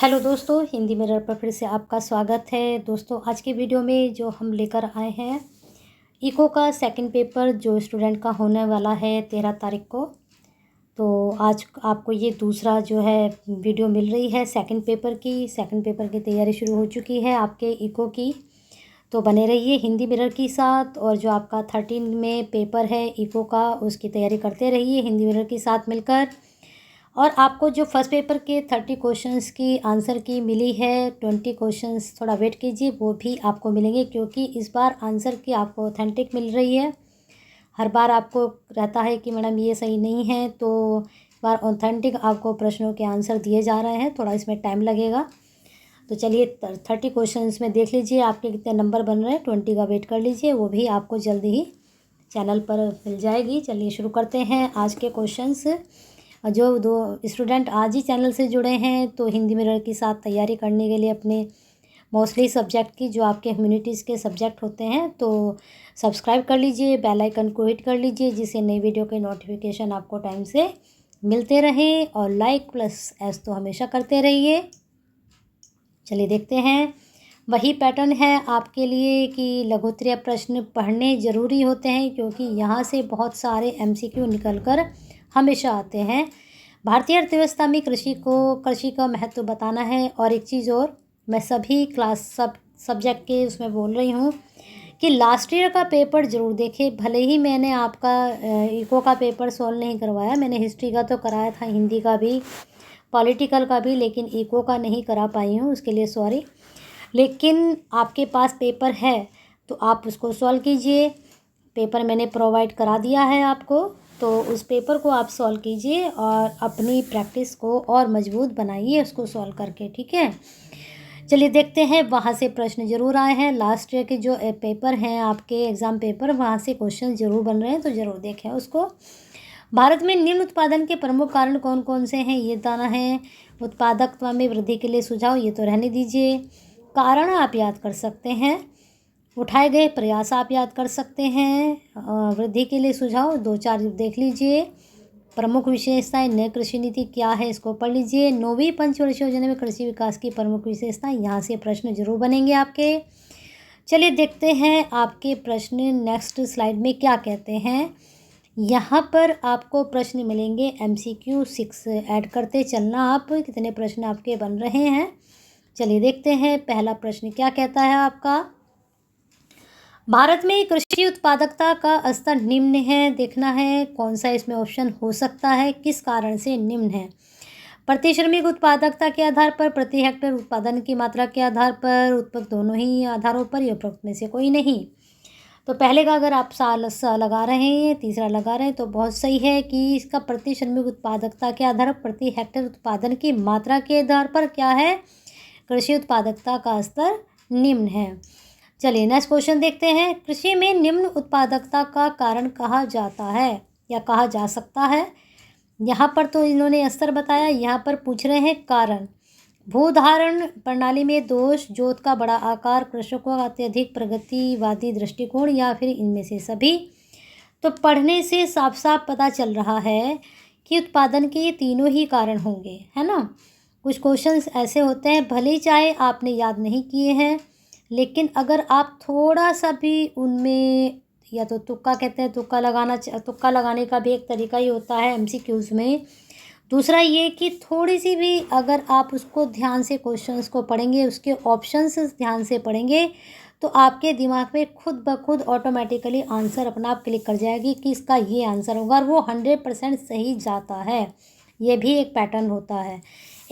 Hello दोस्तों, Hindi mirror पर फिर से आपका स्वागत है। दोस्तों, आज के वीडियो में जो हम लेकर आए हैं इको का सेकंड पेपर जो स्टूडेंट का होने वाला है 13 तारीख को। तो आज आपको ये दूसरा जो है वीडियो मिल रही है सेकंड पेपर की। सेकंड पेपर की तैयारी शुरू हो चुकी है आपके इको की। तो बने रहिए हिंदी मिरर के साथ। और जो आपका 13 में पेपर है इको का, उसकी तैयारी करते रहिए हिंदी मिरर के साथ मिलकर। और आपको जो फर्स्ट पेपर के 30 क्वेश्चंस की आंसर की मिली है, 20 क्वेश्चंस थोड़ा वेट कीजिए, वो भी आपको मिलेंगे, क्योंकि इस बार आंसर की आपको ऑथेंटिक मिल रही है। हर बार आपको रहता है कि मैडम ये सही नहीं है, तो इस बार ऑथेंटिक आपको प्रश्नों के आंसर दिए जा रहे हैं। थोड़ा इसमें टाइम लगेगा। तो चलिए 30 क्वेश्चंस में देख लीजिए आपके कितने नंबर बन रहे हैं। 20 का वेट कर लीजिए, वो भी आपको जल्दी ही चैनल पर मिल जाएगी। चलिए शुरू करते हैं आज के क्वेश्चंस। जो दो स्टूडेंट आज ही चैनल से जुड़े हैं, तो हिंदी मिरर के साथ तैयारी करने के लिए अपने मोस्टली सब्जेक्ट की जो आपके ह्यूमैनिटीज़ के सब्जेक्ट होते हैं, तो सब्सक्राइब कर लीजिए, बेल आइकन को हिट कर लीजिए, जिससे नई वीडियो के नोटिफिकेशन आपको टाइम से मिलते रहें। और लाइक प्लस एस तो हमेशा करते रहिए। चलिए देखते हैं। वही पैटर्न है आपके लिए कि लघुत्तरीय प्रश्न पढ़ने ज़रूरी होते हैं, क्योंकि यहाँ से बहुत सारे एमसीक्यू निकल कर हमेशा आते हैं। भारतीय अर्थव्यवस्था में कृषि का महत्व बताना है। और एक चीज़ और, मैं सभी सब्जेक्ट के उसमें बोल रही हूँ कि लास्ट ईयर का पेपर ज़रूर देखें। भले ही मैंने आपका इको का पेपर सॉल्व नहीं करवाया, मैंने हिस्ट्री का तो कराया था, हिंदी का भी, पॉलिटिकल का भी, लेकिन इको का नहीं करा पाई हूँ, उसके लिए सॉरी। लेकिन आपके पास पेपर है तो आप उसको सॉल्व कीजिए। पेपर मैंने प्रोवाइड करा दिया है आपको, तो उस पेपर को आप सॉल्व कीजिए और अपनी प्रैक्टिस को और मजबूत बनाइए उसको सॉल्व करके, ठीक है। चलिए देखते हैं। वहाँ से प्रश्न ज़रूर आए हैं। लास्ट ईयर के जो पेपर हैं आपके एग्ज़ाम पेपर, वहाँ से क्वेश्चन ज़रूर बन रहे हैं, तो ज़रूर देखें उसको। भारत में निम्न उत्पादन के प्रमुख कारण कौन कौन से हैं, ये दाना है। उत्पादकता में वृद्धि के लिए सुझाव, ये तो रहने दीजिए। कारण आप याद कर सकते हैं। उठाए गए प्रयास आप याद कर सकते हैं। वृद्धि के लिए सुझाव 2-4 देख लीजिए। प्रमुख विशेषताएं नई कृषि नीति क्या है, इसको पढ़ लीजिए। 9वीं पंचवर्षीय योजना में कृषि विकास की प्रमुख विशेषताएं, यहाँ से प्रश्न जरूर बनेंगे आपके। चलिए देखते हैं आपके प्रश्न नेक्स्ट स्लाइड में क्या कहते हैं। यहाँ पर आपको प्रश्न मिलेंगे MCQ 6। ऐड करते चलना आप, कितने प्रश्न आपके बन रहे हैं। चलिए देखते हैं पहला प्रश्न क्या कहता है आपका। भारत में कृषि उत्पादकता का स्तर निम्न है, देखना है कौन सा इसमें ऑप्शन हो सकता है, किस कारण से निम्न है। प्रति श्रमिक उत्पादकता के आधार पर, प्रति हेक्टेयर उत्पादन की मात्रा के आधार पर, उत्पादक दोनों ही आधारों पर, या उपरोक्त में से कोई नहीं। तो पहले का अगर आप साल लगा रहे हैं, तीसरा लगा रहे हैं, तो बहुत सही है कि इसका प्रति श्रमिक उत्पादकता के आधार पर, प्रति हेक्टेयर उत्पादन की मात्रा के आधार पर क्या है, कृषि उत्पादकता का स्तर निम्न है। चलिए नेक्स्ट क्वेश्चन देखते हैं। कृषि में निम्न उत्पादकता का कारण कहा जाता है या कहा जा सकता है। यहाँ पर तो इन्होंने स्तर बताया, यहाँ पर पूछ रहे हैं कारण। भूधारण प्रणाली में दोष, जोत का बड़ा आकार, कृषकों का अत्यधिक प्रगतिवादी दृष्टिकोण, या फिर इनमें से सभी। तो पढ़ने से साफ साफ पता चल रहा है कि उत्पादन के ये तीनों ही कारण होंगे, है ना। कुछ क्वेश्चंस ऐसे होते हैं, भले ही चाहे आपने याद नहीं किए हैं, लेकिन अगर आप थोड़ा सा भी उनमें, या तो तुक्का कहते हैं, तुक्का लगाने का भी एक तरीका ही होता है MCQs में। दूसरा ये कि थोड़ी सी भी अगर आप उसको ध्यान से क्वेश्चंस को पढ़ेंगे, उसके ऑप्शंस ध्यान से पढ़ेंगे, तो आपके दिमाग में खुद ब खुद ऑटोमेटिकली आंसर अपना आप क्लिक कर जाएगी कि इसका ये आंसर होगा, और वो 100% सही जाता है। ये भी एक पैटर्न होता है।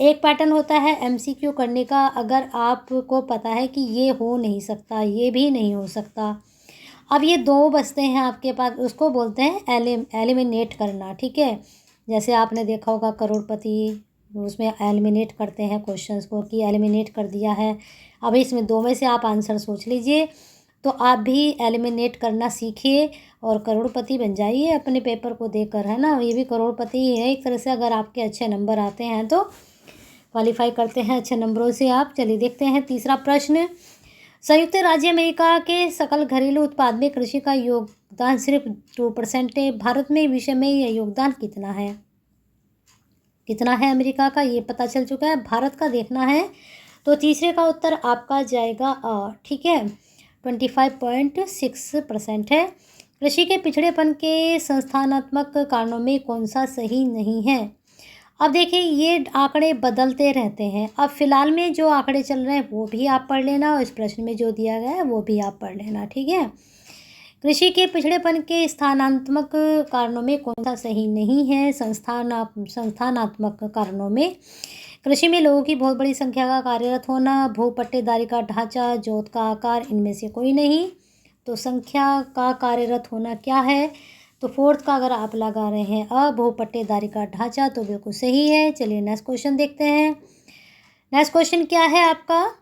एक पैटर्न होता है MCQ करने का, अगर आपको पता है कि ये हो नहीं सकता, ये भी नहीं हो सकता। अब ये दो बचते हैं आपके पास, उसको बोलते हैं एलिमिनेट करना, ठीक है। जैसे आपने देखा होगा करोड़पति, उसमें एलिमिनेट करते हैं क्वेश्चंस को, कि एलिमिनेट कर दिया है। अब इसमें दो में से आप आंसर सोच लीजिए, तो आप भी एलिमिनेट करना सीखिए और करोड़पति बन जाइए अपने पेपर को देकर, है ना। ये भी करोड़पति ही है एक तरह से, अगर आपके अच्छे नंबर आते हैं तो क्वालिफाई करते हैं अच्छे नंबरों से आप। चलिए देखते हैं तीसरा प्रश्न। संयुक्त राज्य अमेरिका के सकल घरेलू उत्पाद में कृषि का योगदान सिर्फ 2% है। भारत में विषय में यह योगदान कितना है। कितना है अमेरिका का ये पता चल चुका है, भारत का देखना है। तो तीसरे का उत्तर आपका जाएगा ठीक है, 25.6% है। कृषि के पिछड़ेपन के संस्थानात्मक कारणों में कौन सा सही नहीं है। अब देखिए ये आंकड़े बदलते रहते हैं। अब फिलहाल में जो आंकड़े चल रहे हैं वो भी आप पढ़ लेना और इस प्रश्न में जो दिया गया है वो भी आप पढ़ लेना, ठीक है। कृषि के पिछड़ेपन के स्थानात्मक कारणों में कौन सा सही नहीं है। संस्थानात्मक कारणों में कृषि में लोगों की बहुत बड़ी संख्या का कार्यरत होना, भूपट्टेदारी का ढांचा, जोत का आकार, इनमें से कोई नहीं। तो संख्या का कार्यरत होना क्या है, तो फोर्थ का अगर आप लगा रहे हैं भूपट्टेदारी का ढांचा तो बिल्कुल सही है। चलिए नेक्स्ट क्वेश्चन देखते हैं। नेक्स्ट क्वेश्चन क्या है आपका,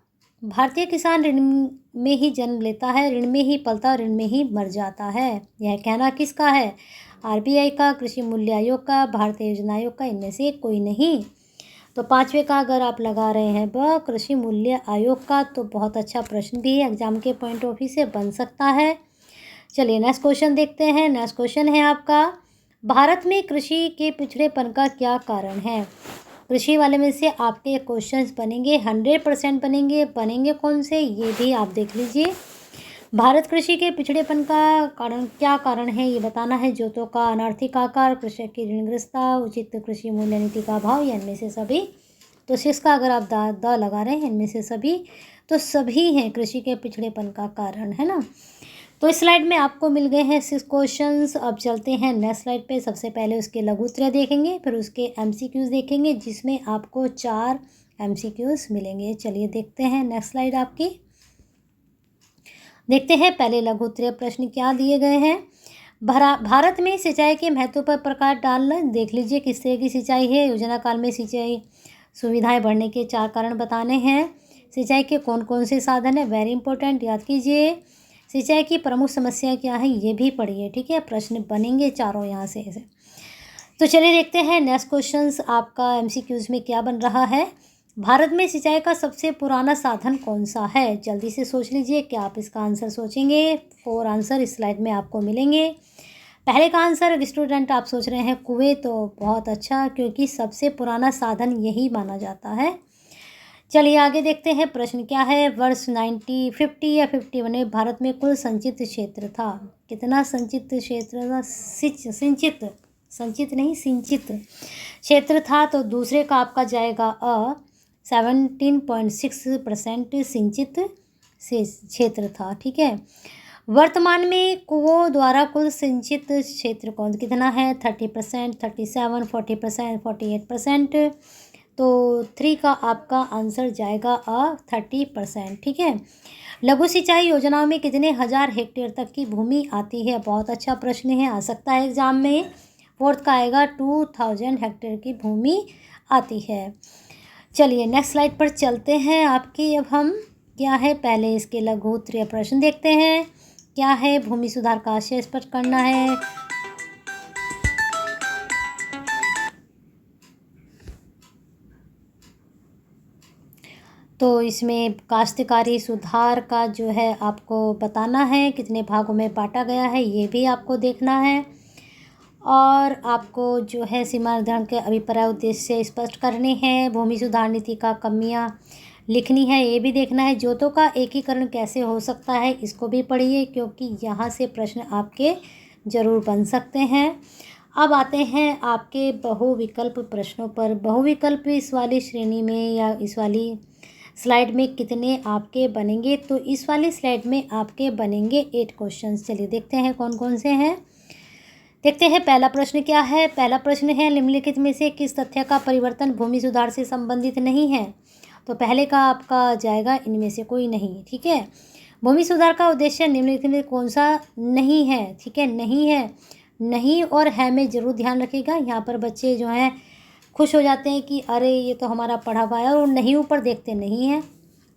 भारतीय किसान ऋण में ही जन्म लेता है, ऋण में ही पलता, ऋण में ही मर जाता है। यह कहना किसका है, आरबीआई का, कृषि मूल्य आयोग का, भारतीय योजना आयोग का, इनमें से कोई नहीं। तो पांचवे का अगर आप लगा रहे हैं कृषि मूल्य आयोग का, तो बहुत अच्छा प्रश्न भी एग्जाम के पॉइंट ऑफ व्यू से बन सकता है। चलिए नेक्स्ट क्वेश्चन देखते हैं। नेक्स्ट क्वेश्चन है आपका, भारत में कृषि के पिछड़ेपन का क्या कारण है। कृषि वाले में से आपके क्वेश्चंस बनेंगे, 100% बनेंगे कौन से ये भी आप देख लीजिए। भारत कृषि के पिछड़ेपन का कारण क्या कारण है ये बताना है। जोतों का अनार्थिक आकार, कृषक की ऋणग्रस्तता, उचित कृषि मूल्य नीति का अभाव, या इनमें से सभी। तो सिक्स का अगर आप द लगा रहे हैं इनमें से सभी, तो सभी हैं कृषि के पिछड़ेपन का कारण, है ना। तो इस स्लाइड में आपको मिल गए हैं 6 क्वेश्चंस। अब चलते हैं नेक्स्ट स्लाइड पे। सबसे पहले उसके लघु उत्तर देखेंगे, फिर उसके एमसीक्यूज देखेंगे जिसमें आपको 4 एमसीक्यूज मिलेंगे। चलिए देखते हैं नेक्स्ट स्लाइड आपकी। देखते हैं पहले लघु उत्तरीय प्रश्न क्या दिए गए हैं। भारत में सिंचाई के महत्व पर प्रकाश डालना। देख लीजिए किस तरह की सिंचाई है। योजना काल में सिंचाई सुविधाएं बढ़ने के 4 कारण बताने हैं। सिंचाई के कौन कौन से साधन है, वेरी इंपॉर्टेंट, याद कीजिए। सिंचाई की प्रमुख समस्या क्या है ये भी पढ़िए, ठीक है। प्रश्न बनेंगे चारों यहाँ से। तो चलिए देखते हैं नेक्स्ट क्वेश्चंस आपका एमसीक्यूज में क्या बन रहा है। भारत में सिंचाई का सबसे पुराना साधन कौन सा है। जल्दी से सोच लीजिए क्या आप इसका आंसर सोचेंगे। 4 आंसर इस स्लाइड में आपको मिलेंगे। पहले का आंसर स्टूडेंट आप सोच रहे हैं कुएं, तो बहुत अच्छा, क्योंकि सबसे पुराना साधन यही माना जाता है। चलिए आगे देखते हैं प्रश्न क्या है। वर्ष 50 या 51 में भारत में कुल संचित क्षेत्र था। कितना संचित क्षेत्र था, सिंचित क्षेत्र था। तो दूसरे का आपका जाएगा 17.6% सिंचित क्षेत्र था, ठीक है। वर्तमान में कुओं द्वारा कुल सिंचित क्षेत्र कौन कितना है, 30%, 37, 40%, 48%। तो 3 का आपका आंसर जाएगा 30%, ठीक है। लघु सिंचाई योजनाओं में कितने हज़ार हेक्टेयर तक की भूमि आती है। बहुत अच्छा प्रश्न है, आ सकता है एग्जाम में। फोर्थ का आएगा 2000 हेक्टेयर की भूमि आती है। चलिए नेक्स्ट स्लाइड पर चलते हैं आपकी। अब हम क्या है, पहले इसके लघु उत्तरीय प्रश्न देखते हैं। क्या है, भूमि सुधार का आशय स्पष्ट करना है। तो इसमें काश्तकारी सुधार का जो है आपको बताना है, कितने भागों में बांटा गया है ये भी आपको देखना है। और आपको जो है सीमा निर्धारण के अभिप्राय उद्देश्य स्पष्ट करने हैं। भूमि सुधार नीति का कमियां लिखनी है ये भी देखना है। जोतों का एकीकरण कैसे हो सकता है इसको भी पढ़िए, क्योंकि यहाँ से प्रश्न आपके ज़रूर बन सकते हैं। अब आते हैं आपके बहुविकल्प प्रश्नों पर। बहुविकल्प इस वाली श्रेणी में या इस वाली स्लाइड में कितने आपके बनेंगे, तो इस वाली स्लाइड में आपके बनेंगे 8 क्वेश्चंस। चलिए देखते हैं कौन कौन से हैं। देखते हैं पहला प्रश्न क्या है। पहला प्रश्न है, निम्नलिखित में से किस तथ्य का परिवर्तन भूमि सुधार से संबंधित नहीं है। तो पहले का आपका जाएगा इनमें से कोई नहीं, ठीक है। भूमि सुधार का उद्देश्य निम्नलिखित में कौन सा नहीं है, ठीक है। नहीं है, नहीं और है में ज़रूर ध्यान रखिएगा। यहाँ पर बच्चे जो हैं खुश हो जाते हैं कि अरे ये तो हमारा पढ़ा हुआ है, और नहीं ऊपर देखते नहीं हैं,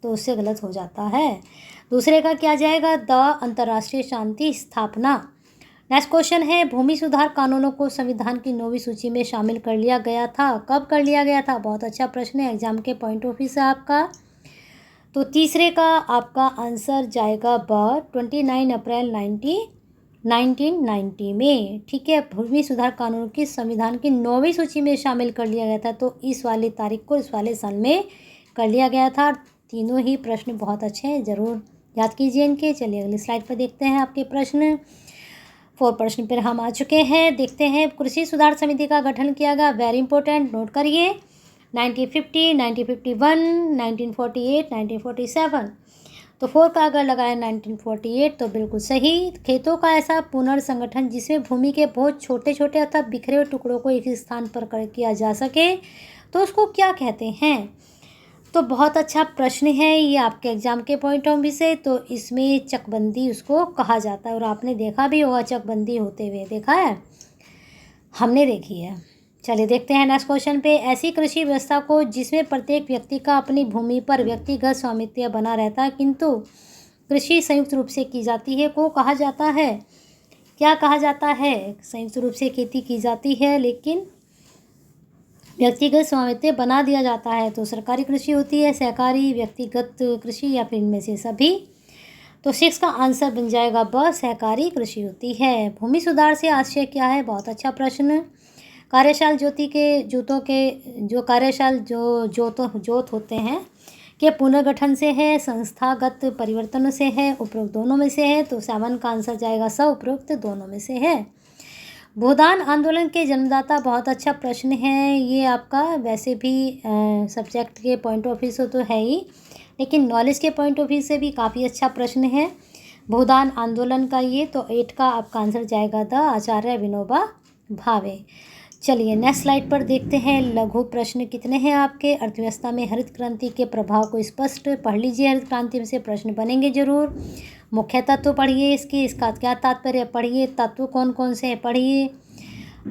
तो उससे गलत हो जाता है। दूसरे का क्या जाएगा, द अंतर्राष्ट्रीय शांति स्थापना। नेक्स्ट क्वेश्चन है, भूमि सुधार कानूनों को संविधान की 9वीं सूची में शामिल कर लिया गया था। कब कर लिया गया था, बहुत अच्छा प्रश्न है एग्जाम के पॉइंट ऑफ व्यू से आपका। तो तीसरे का आपका आंसर जाएगा 29 अप्रैल 19 1990 में, ठीक है। भूमि सुधार कानून की संविधान की 9वीं सूची में शामिल कर लिया गया था, तो इस वाली तारीख को इस वाले साल में कर लिया गया था। तीनों ही प्रश्न बहुत अच्छे हैं, ज़रूर याद कीजिए इनके। चलिए अगली स्लाइड पर देखते हैं आपके प्रश्न। 4 प्रश्न पर हम आ चुके हैं, देखते हैं। कृषि सुधार समिति का गठन किया गया, वेरी इंपॉर्टेंट, नोट करिए। 1950, 1951, 1948, 1947। तो 4 का अगर लगाए 1948 तो बिल्कुल सही। खेतों का ऐसा पुनर्संगठन जिसमें भूमि के बहुत छोटे छोटे अथवा बिखरे हुए टुकड़ों को एक ही स्थान पर किया जा सके, तो उसको क्या कहते हैं? तो बहुत अच्छा प्रश्न है ये आपके एग्जाम के पॉइंट ऑफ व्यू से। तो इसमें चकबंदी उसको कहा जाता है, और आपने देखा भी होगा चकबंदी होते हुए, देखा है, हमने देखी है। चलिए देखते हैं नेक्स्ट क्वेश्चन पे। ऐसी कृषि व्यवस्था को जिसमें प्रत्येक व्यक्ति का अपनी भूमि पर व्यक्तिगत स्वामित्व बना रहता है किंतु कृषि संयुक्त रूप से की जाती है को कहा जाता है? क्या कहा जाता है? संयुक्त रूप से खेती की जाती है लेकिन व्यक्तिगत स्वामित्व बना दिया जाता है, तो सरकारी कृषि होती है, सहकारी, व्यक्तिगत कृषि, या फिर इनमें से सभी। तो 6 का आंसर बन जाएगा ब, सहकारी कृषि होती है। भूमि सुधार से आशय क्या है? बहुत अच्छा प्रश्न। कार्यशाल जोत होते हैं के पुनर्गठन से है, संस्थागत परिवर्तनों से है, उपरोक्त दोनों में से है, तो 7 का आंसर जाएगा स, उपरोक्त दोनों में से है। भूदान आंदोलन के जन्मदाता, बहुत अच्छा प्रश्न है ये आपका, वैसे भी सब्जेक्ट के पॉइंट ऑफ व्यू से तो है ही, लेकिन नॉलेज के पॉइंट ऑफ व्यू से भी काफ़ी अच्छा प्रश्न है भूदान आंदोलन का ये। तो 8 का आपका आंसर जाएगा द, आचार्य विनोबा भावे। चलिए नेक्स्ट स्लाइड पर देखते हैं। लघु प्रश्न कितने हैं आपके? अर्थव्यवस्था में हरित क्रांति के प्रभाव को स्पष्ट पढ़ लीजिए, हरित क्रांति से प्रश्न बनेंगे जरूर। मुख्य तत्व पढ़िए इसका क्या तात्पर्य पढ़िए, तत्व कौन कौन से पढ़िए,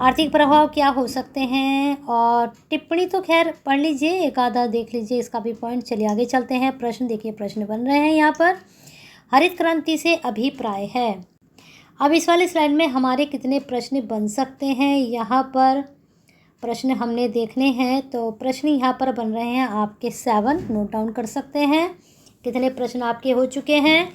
आर्थिक प्रभाव क्या हो सकते हैं, और टिप्पणी तो खैर पढ़ लीजिए, एक आधा देख लीजिए इसका भी पॉइंट। चलिए आगे चलते हैं। प्रश्न देखिए, प्रश्न बन रहे हैं यहाँ पर। हरित क्रांति से अभिप्राय है। अब इस वाली स्लाइड में हमारे कितने प्रश्न बन सकते हैं, यहाँ पर प्रश्न हमने देखने हैं, तो प्रश्न यहाँ पर बन रहे हैं आपके 7, नोट डाउन कर सकते हैं कितने प्रश्न आपके हो चुके हैं।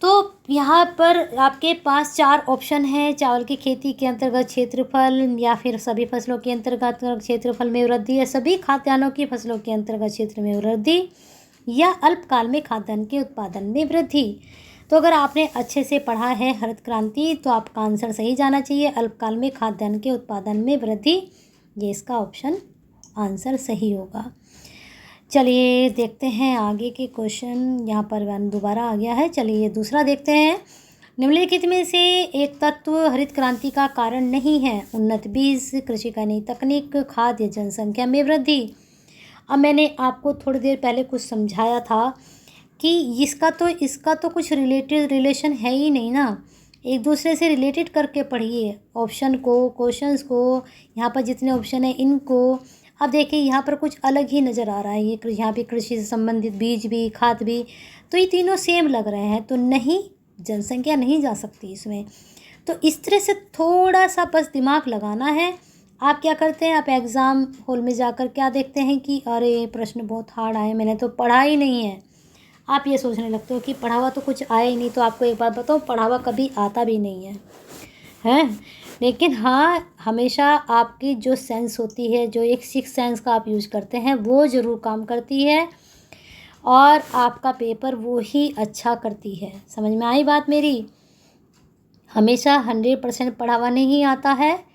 तो यहाँ पर आपके पास 4 ऑप्शन हैं। चावल की खेती के अंतर्गत क्षेत्रफल, या फिर सभी फसलों के अंतर्गत क्षेत्रफल में वृद्धि, या सभी खाद्यान्नों की फसलों के अंतर्गत क्षेत्र में वृद्धि, या अल्पकाल में खाद्यान्न के उत्पादन में वृद्धि। तो अगर आपने अच्छे से पढ़ा है हरित क्रांति तो आपका आंसर सही जाना चाहिए, अल्पकाल में खाद्यान्न के उत्पादन में वृद्धि, ये इसका ऑप्शन आंसर सही होगा। चलिए देखते हैं आगे के क्वेश्चन, यहाँ पर दोबारा आ गया है। चलिए दूसरा देखते हैं। निम्नलिखित में से एक तत्व हरित क्रांति का कारण नहीं है? उन्नत बीज, कृषि का नई तकनीक, खाद्य, जनसंख्या में वृद्धि। अब मैंने आपको थोड़ी देर पहले कुछ समझाया था कि इसका तो कुछ रिलेशन है ही नहीं ना, एक दूसरे से रिलेटेड करके पढ़िए ऑप्शन को, क्वेश्चंस को, यहाँ पर जितने ऑप्शन है इनको। अब देखिए यहाँ पर कुछ अलग ही नज़र आ रहा है, ये यहाँ पे कृषि से संबंधित बीज भी, खाद भी, तो ये तीनों सेम लग रहे हैं, तो नहीं, जनसंख्या नहीं जा सकती इसमें। तो इस तरह से थोड़ा सा बस दिमाग लगाना है। आप क्या करते हैं, आप एग्ज़ाम हॉल में जाकर क्या देखते हैं कि अरे प्रश्न बहुत हार्ड आए, मैंने तो पढ़ा ही नहीं है, आप ये सोचने लगते हो कि पढ़ा हुआ तो कुछ आया ही नहीं। तो आपको एक बात बताओ, पढ़ा हुआ कभी आता भी नहीं है, हैं? लेकिन हाँ, हमेशा आपकी जो सेंस होती है, जो एक सिक्स सेंस का आप यूज़ करते हैं, वो ज़रूर काम करती है, और आपका पेपर वो ही अच्छा करती है। समझ में आई बात मेरी? हमेशा 100% पढ़ा हुआ नहीं आता है,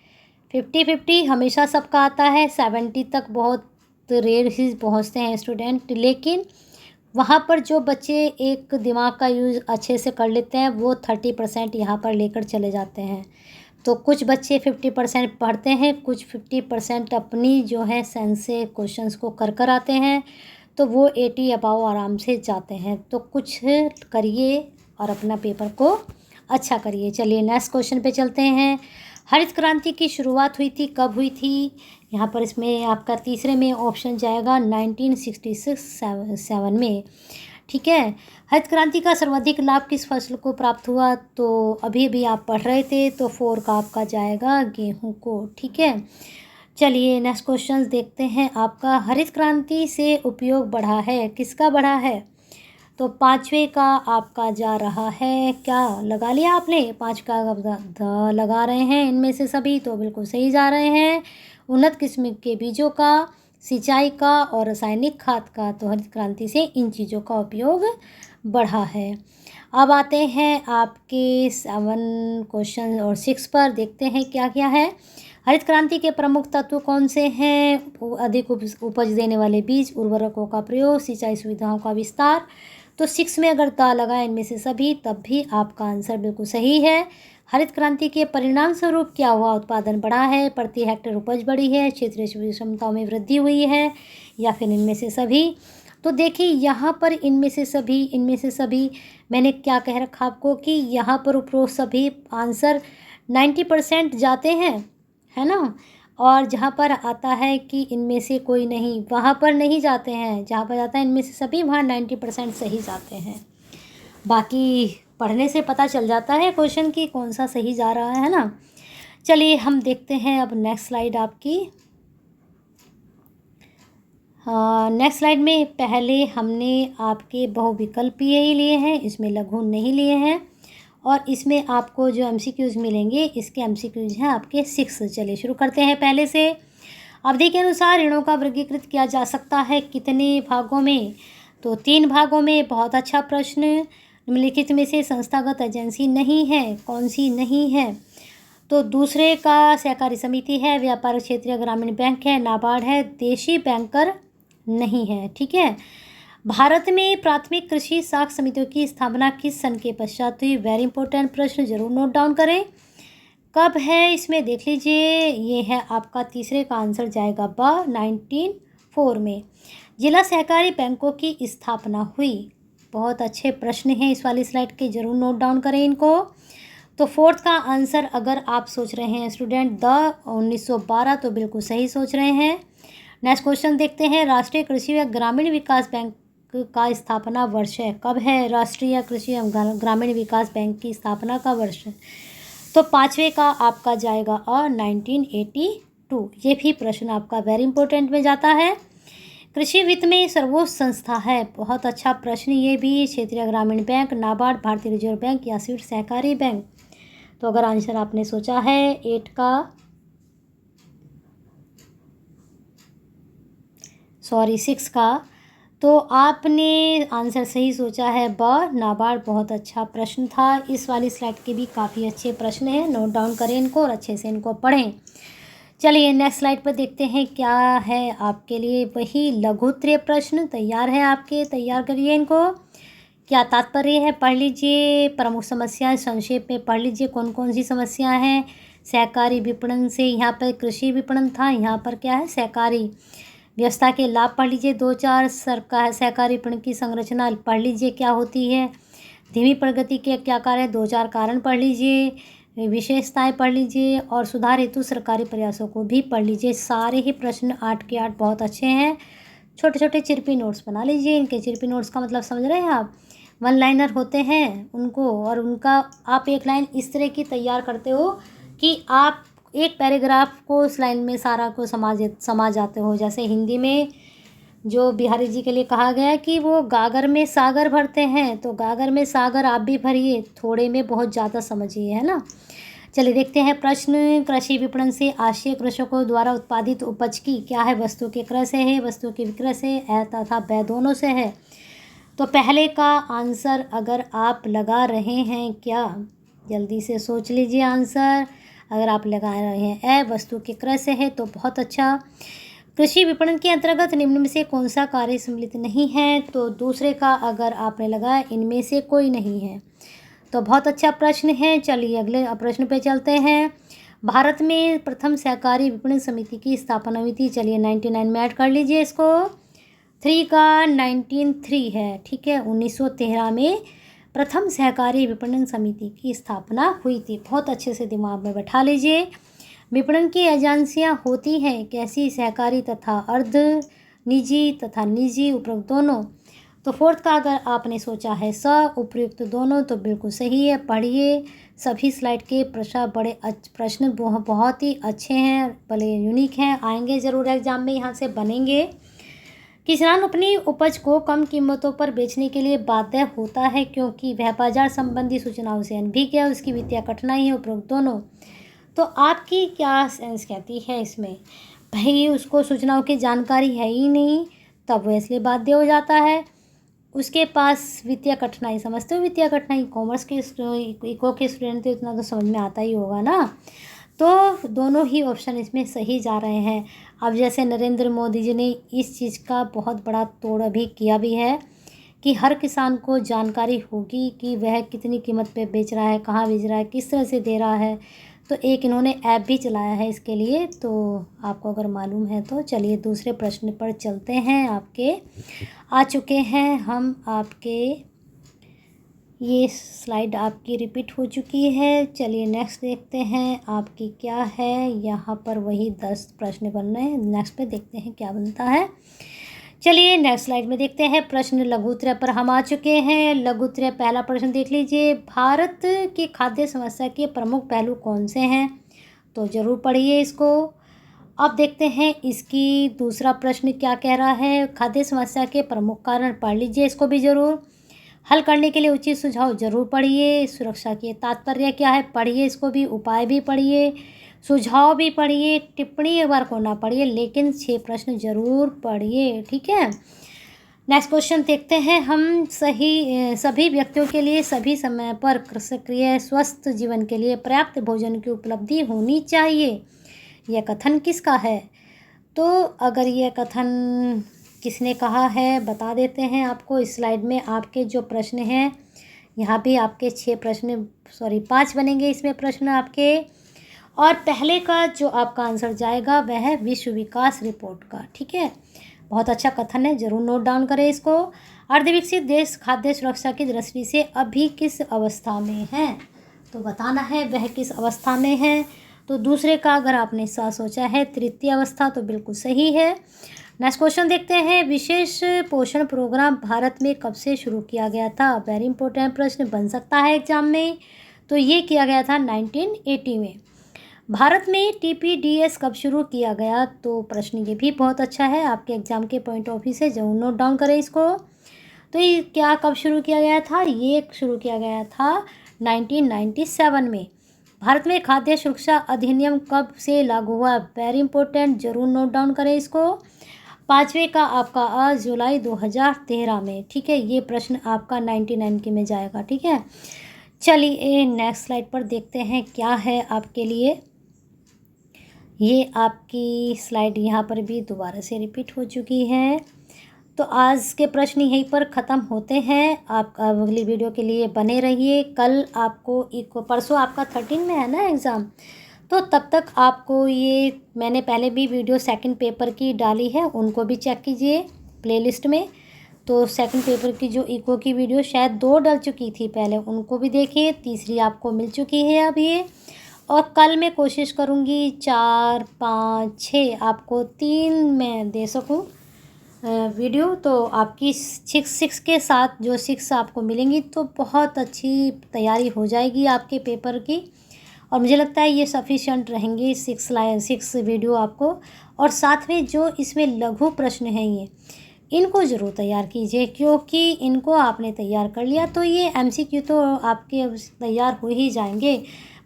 50-50 हमेशा सबका आता है, 70 तक बहुत रेयर ही पहुँचते हैं स्टूडेंट। लेकिन वहाँ पर जो बच्चे एक दिमाग का यूज़ अच्छे से कर लेते हैं, वो 30% यहाँ पर लेकर चले जाते हैं। तो कुछ बच्चे 50% पढ़ते हैं, कुछ 50% अपनी जो है सेंस से क्वेश्चंस को कर आते हैं, तो वो 80 अबाव आराम से जाते हैं। तो कुछ करिए और अपना पेपर को अच्छा करिए। चलिए नेक्स्ट क्वेश्चन पे चलते हैं। हरित क्रांति की शुरुआत हुई थी, कब हुई थी? यहाँ पर इसमें आपका तीसरे में ऑप्शन जाएगा 1967 में, ठीक है। हरित क्रांति का सर्वाधिक लाभ किस फसल को प्राप्त हुआ? तो अभी भी आप पढ़ रहे थे, तो 4 का आपका जाएगा गेहूं को, ठीक है। चलिए नेक्स्ट क्वेश्चन देखते हैं। आपका हरित क्रांति से उपयोग बढ़ा है, किसका बढ़ा है? तो पाँचवें का आपका जा रहा है, क्या लगा लिया आपने? 5 का लगा रहे हैं इनमें से सभी, तो बिल्कुल सही जा रहे हैं। उन्नत किस्म के बीजों का, सिंचाई का और रासायनिक खाद का, तो हरित क्रांति से इन चीज़ों का उपयोग बढ़ा है। अब आते हैं आपके 7 क्वेश्चन और 6 पर, देखते हैं क्या क्या है। हरित क्रांति के प्रमुख तत्व कौन से हैं? अधिक उपज देने वाले बीज, उर्वरकों का प्रयोग, सिंचाई सुविधाओं का विस्तार। तो 6 में अगर ता लगा इनमें से सभी, तब भी आपका आंसर बिल्कुल सही है। हरित क्रांति के परिणाम स्वरूप क्या हुआ? उत्पादन बढ़ा है, प्रति हेक्टेयर उपज बढ़ी है, क्षेत्रीय क्षमताओं में वृद्धि हुई है, या फिर इनमें से सभी। तो देखिए यहाँ पर इनमें से सभी मैंने क्या कह रखा आपको कि यहाँ पर उपरोक्त सभी आंसर 90% जाते हैं, है ना। और जहाँ पर आता है कि इनमें से कोई नहीं, वहाँ पर नहीं जाते हैं। जहाँ पर जाता है इनमें से सभी, वहाँ 90% सही जाते हैं। बाकी पढ़ने से पता चल जाता है क्वेश्चन की कौन सा सही जा रहा है ना। चलिए हम देखते हैं अब नेक्स्ट स्लाइड आपकी। नेक्स्ट स्लाइड में पहले हमने आपके बहुविकल्पीय ही लिए हैं, इसमें लघु नहीं लिए हैं। और इसमें आपको जो MCQs मिलेंगे, इसके MCQs हैं आपके 6। चलिए शुरू करते हैं पहले से। अवधि के अनुसार ऋणों का वर्गीकृत किया जा सकता है कितने भागों में? तो 3 भागों में। बहुत अच्छा प्रश्न। निम्नलिखित में से संस्थागत एजेंसी नहीं है, कौन सी नहीं है? तो दूसरे का सहकारी समिति है, व्यापार क्षेत्रीय ग्रामीण बैंक है, नाबार्ड है, देशी बैंकर नहीं है। ठीक है। भारत में प्राथमिक कृषि साख समितियों की स्थापना किस सन के पश्चात हुई? वेरी इंपॉर्टेंट प्रश्न, जरूर नोट डाउन करें। कब है इसमें देख लीजिए, ये है आपका तीसरे का आंसर जाएगा 1904 में। जिला सहकारी बैंकों की स्थापना हुई। बहुत अच्छे प्रश्न हैं इस वाली स्लाइड के, जरूर नोट डाउन करें इनको। तो 4th का आंसर अगर आप सोच रहे हैं स्टूडेंट 1912, तो बिल्कुल सही सोच रहे हैं। नेक्स्ट क्वेश्चन देखते हैं। राष्ट्रीय कृषि व ग्रामीण विकास बैंक का स्थापना वर्ष है, कब है? राष्ट्रीय कृषि एवं ग्रामीण विकास बैंक की स्थापना का वर्ष। तो 5वें का आपका जाएगा 1982। ये भी प्रश्न आपका वेरी इंपॉर्टेंट में जाता है। कृषि वित्त में सर्वोच्च संस्था है। बहुत अच्छा प्रश्न ये भी। क्षेत्रीय ग्रामीण बैंक, नाबार्ड, भारतीय रिजर्व बैंक या फिर सहकारी बैंक। तो अगर आंसर आपने सोचा है 8 का, सॉरी 6 का, तो आपने आंसर सही सोचा है नाबार्ड। बहुत अच्छा प्रश्न था। इस वाली स्लाइड के भी काफ़ी अच्छे प्रश्न हैं, नोट डाउन करें इनको और अच्छे से इनको पढ़ें। चलिए नेक्स्ट स्लाइड पर देखते हैं क्या है आपके लिए। वही लघुत्तरीय प्रश्न तैयार है आपके, तैयार करिए इनको। क्या तात्पर्य है पढ़ लीजिए। प्रमुख समस्याएं संक्षेप में पढ़ लीजिए, कौन कौन सी समस्याएं हैं। सहकारी विपणन से, यहाँ पर कृषि विपणन था, यहाँ पर क्या है सहकारी व्यवस्था के लाभ पढ़ लीजिए। 2-4 सरकार सहकारी विपणन की संरचना पढ़ लीजिए क्या होती है। धीमी प्रगति के क्या कार्य, 2-4 कारण पढ़ लीजिए। विशेषताएं पढ़ लीजिए और सुधार हेतु सरकारी प्रयासों को भी पढ़ लीजिए। सारे ही प्रश्न 8 के 8 बहुत अच्छे हैं। छोटे छोटे चिरपी नोट्स बना लीजिए। इनके चिरपी नोट्स का मतलब समझ रहे हैं आप? 1 लाइनर होते हैं उनको, और उनका आप एक लाइन इस तरह की तैयार करते हो कि आप एक पैराग्राफ को उस लाइन में सारा को समा जाते हो। जैसे हिंदी में जो बिहारी जी के लिए कहा गया कि वो गागर में सागर भरते हैं, तो गागर में सागर आप भी भरिए, थोड़े में बहुत ज़्यादा समझिए, है ना। चलिए देखते हैं प्रश्न। कृषि विपणन से आशय कृषकों द्वारा उत्पादित उपज की क्या है? वस्तु के क्रय से है, वस्तु के विक्रय से तथा व्यय दोनों से है। तो पहले का आंसर अगर आप लगा रहे हैं क्या, जल्दी से सोच लीजिए आंसर। अगर आप लगा रहे हैं वस्तु के क्रय से है तो बहुत अच्छा। कृषि विपणन के अंतर्गत निम्न में से कौन सा कार्य सम्मिलित नहीं है? तो दूसरे का अगर आपने लगाया इनमें से कोई नहीं है, तो बहुत अच्छा प्रश्न है। चलिए अगले प्रश्न पे चलते हैं। भारत में प्रथम सहकारी विपणन समिति की स्थापना हुई थी। चलिए 99 में ऐड कर लीजिए इसको। 3 का 1903 है, ठीक है। 1913 में प्रथम सहकारी विपणन समिति की स्थापना हुई थी। बहुत अच्छे से दिमाग में बैठा लीजिए। विपणन की एजेंसियां होती हैं कैसी? सहकारी तथा अर्ध निजी तथा निजी, उपरोक्त दोनों। तो 4th का अगर आपने सोचा है उपयुक्त दोनों, तो बिल्कुल सही है। पढ़िए सभी स्लाइड के प्रश्न बहुत ही अच्छे हैं, भले यूनिक हैं, आएंगे ज़रूर एग्जाम में, यहाँ से बनेंगे। किसान अपनी उपज को कम कीमतों पर बेचने के लिए बाध्य होता है क्योंकि वह बाजार संबंधी सूचनाओं से अनभिज्ञ है, उसकी वित्तीय कठिनाई है, उपरोक्त दोनों। तो आपकी क्या सेंस कहती है इसमें? भाई उसको सूचनाओं की जानकारी है ही नहीं, तब वो इसलिए बाध्य हो जाता है। उसके पास वित्तीय कठिनाई, समझते हो वित्तीय कठिनाई? कॉमर्स के इको के स्टूडेंट तो इतना तो समझ में आता ही होगा ना। तो दोनों ही ऑप्शन इसमें सही जा रहे हैं। अब जैसे नरेंद्र मोदी जी ने इस चीज़ का बहुत बड़ा तोड़ अभी किया भी है कि हर किसान को जानकारी होगी कि वह कितनी कीमत पे बेच रहा है, कहाँ बेच रहा है, किस तरह से दे रहा है। तो एक इन्होंने ऐप भी चलाया है इसके लिए, तो आपको अगर मालूम है तो चलिए दूसरे प्रश्न पर चलते हैं। आपके आ चुके हैं हम आपके, ये स्लाइड आपकी रिपीट हो चुकी है। चलिए नेक्स्ट देखते हैं आपकी क्या है। यहाँ पर वही 10 प्रश्न बन रहे हैं, नेक्स्ट पे देखते हैं क्या बनता है। चलिए नेक्स्ट स्लाइड में देखते हैं। प्रश्न लघुत्रय पर हम आ चुके हैं। लघुत्रय पहला प्रश्न देख लीजिए। भारत की खाद्य समस्या के प्रमुख पहलू कौन से हैं? तो ज़रूर पढ़िए इसको। अब देखते हैं इसकी दूसरा प्रश्न क्या कह रहा है। खाद्य समस्या के प्रमुख कारण पढ़ लीजिए इसको भी ज़रूर। हल करने के लिए उचित सुझाव जरूर पढ़िए। सुरक्षा के तात्पर्य क्या है, पढ़िए इसको भी। उपाय भी पढ़िए, सुझाव भी पढ़िए, टिप्पणी एक बार को ना पढ़िए, लेकिन 6 प्रश्न जरूर पढ़िए, ठीक है। नेक्स्ट क्वेश्चन देखते हैं हम। सभी व्यक्तियों के लिए सभी समय पर सक्रिय स्वस्थ जीवन के लिए पर्याप्त भोजन की उपलब्धि होनी चाहिए, यह कथन किसका है? तो अगर यह कथन किसने कहा है बता देते हैं आपको। इस स्लाइड में आपके जो प्रश्न हैं, यहाँ भी आपके 5 बनेंगे इसमें प्रश्न आपके। और पहले का जो आपका आंसर जाएगा वह है विश्व विकास रिपोर्ट का, ठीक है। बहुत अच्छा कथन है, ज़रूर नोट डाउन करें इसको। अर्धविकसित देश खाद्य सुरक्षा की दृष्टि से अभी किस अवस्था में है? तो बताना है वह किस अवस्था में है। तो दूसरे का अगर आपने साथ सोचा है तृतीय अवस्था, तो बिल्कुल सही है। नेक्स्ट क्वेश्चन देखते हैं। विशेष पोषण प्रोग्राम भारत में कब से शुरू किया गया था? वेरी इंपॉर्टेंट प्रश्न बन सकता है एग्जाम में। तो ये किया गया था 1980 में। भारत में TPDS कब शुरू किया गया? तो प्रश्न ये भी बहुत अच्छा है, आपके एग्जाम के पॉइंट ऑफ व्यू से जरूर नोट डाउन करें इसको। तो ये क्या कब शुरू किया गया था? ये शुरू किया गया था 1997 में। भारत में खाद्य सुरक्षा अधिनियम कब से लागू हुआ? वेरी इंपॉर्टेंट, जरूर नोट डाउन करें इसको। 5वें का आपका आज जुलाई 2013 में, ठीक है। ये प्रश्न आपका 99 के में जाएगा, ठीक है। चलिए नेक्स्ट स्लाइड पर देखते हैं क्या है आपके लिए। ये आपकी स्लाइड यहाँ पर भी दोबारा से रिपीट हो चुकी है। तो आज के प्रश्न यहीं पर ख़त्म होते हैं। आप अगली वीडियो के लिए बने रहिए। कल आपको परसों आपका 13 में है ना एग्ज़ाम, तो तब तक आपको ये मैंने पहले भी वीडियो सेकंड पेपर की डाली है, उनको भी चेक कीजिए प्लेलिस्ट में। तो सेकंड पेपर की जो इको की वीडियो शायद 2 डल चुकी थी पहले, उनको भी देखिए। तीसरी आपको मिल चुकी है अब ये। और कल मैं कोशिश करूँगी 4, 5, 6 आपको 3 में दे सकूँ वीडियो। तो आपकी 6 के साथ जो 6 आपको मिलेंगी तो बहुत अच्छी तैयारी हो जाएगी आपके पेपर की। और मुझे लगता है ये सफिशिएंट रहेंगी 6 वीडियो आपको। और साथ में जो इसमें लघु प्रश्न हैं ये इनको ज़रूर तैयार कीजिए, क्योंकि इनको आपने तैयार कर लिया तो ये MCQ तो आपके तैयार हो ही जाएंगे।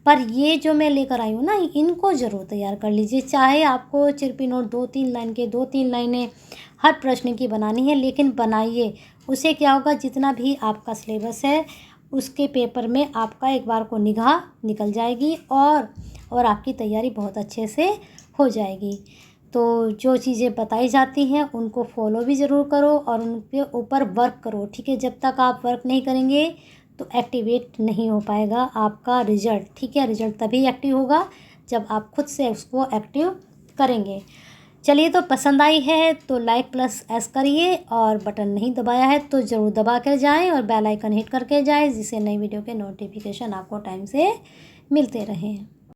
पर ये जो मैं लेकर आई हूँ ना, इनको ज़रूर तैयार कर लीजिए। चाहे आपको चिरपी नोट 2-3 लाइन के 2-3 लाइनें हर प्रश्न की बनानी है, लेकिन बनाइए। उससे क्या होगा, जितना भी आपका सिलेबस है उसके पेपर में आपका एक बार को निगाह निकल जाएगी और आपकी तैयारी बहुत अच्छे से हो जाएगी। तो जो चीज़ें बताई जाती हैं उनको फॉलो भी ज़रूर करो और उनके ऊपर वर्क करो, ठीक है। जब तक आप वर्क नहीं करेंगे तो एक्टिवेट नहीं हो पाएगा आपका रिजल्ट, ठीक है। रिजल्ट तभी एक्टिव होगा जब आप खुद से उसको एक्टिव करेंगे। चलिए, तो पसंद आई है तो लाइक +S करिए, और बटन नहीं दबाया है तो ज़रूर दबा कर जाएँ और बेल आइकन हिट करके जाएँ, जिससे नई वीडियो के नोटिफिकेशन आपको टाइम से मिलते रहें।